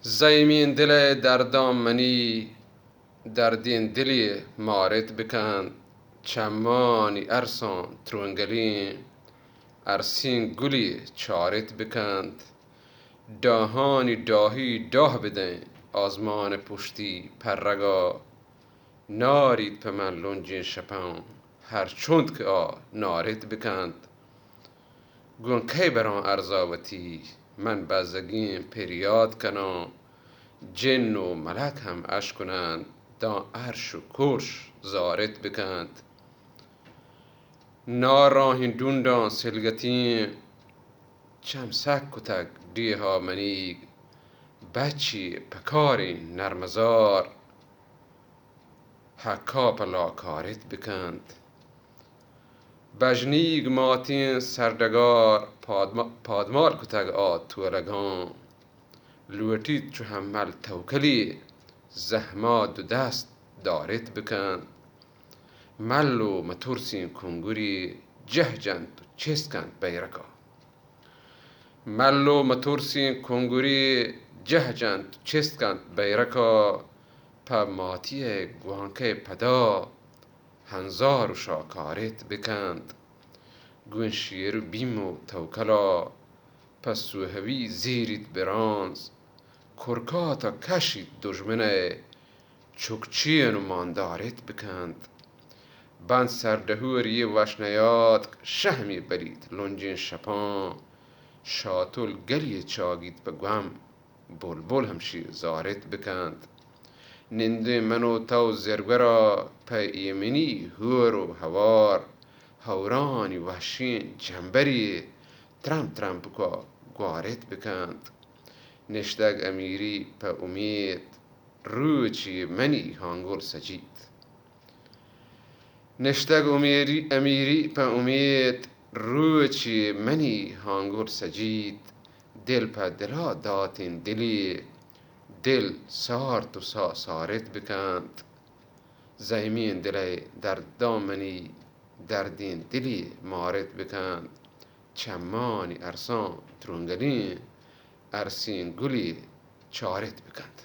زایمین دل در دامنی دردین دلی مارت بکند چمانی ارسان ترونگلین ارسین گلی چارت بکند داهانی داهی داه بدن آزمان پشتی پرگا نارید په من لنجین شپم هر چوند که نارت بکند گون کی بران ارزاوتی من بزگین پریاد کنم جن و ملک هم اش کنند دا عرش و کرش زارت بکند ناراهین دوندان سلگتین چمسک کتک دیها منیگ بچی پکاری نرمزار حکا پلا کارت بکند بجنیگ ماتین سردگار پادمال کتگ تولگان لوٹید چو حمل توکلی زحمات دو دست دارت بکند ملو مترسین کنگوری جهجند و چسکند بیرکا ملو مترسین کنگوری جهجند چسکند بیرکا په ماتی گوانکه پدا هنزار و شاکارت بکند گون شیر و بیم و توکلا پس سوهوی زیرید برانز کرکاتا کشید دجمنه چکچین و ماندارت بکند بند سردهوری وشنیات شهمی برید لنجین شپان شاتل گلی چاگید بگوهم بلبل همشی زارت بکند ننده منو تو زرگرا په ایمنی هور و هوار هورانی وحشین جنبری ترم ترم بکا گوارت بکند نشتگ امیری په امید روچی منی هانگل سجید نشتگ امیری په امید روچی منی هانگل سجید دل په دلا داتین دلی دل سارت و سارت بکند زایمین دل در دامنی دردین دلی مارت بکند چمانی ارسان ترونگلین ارسین گلی چارت بکند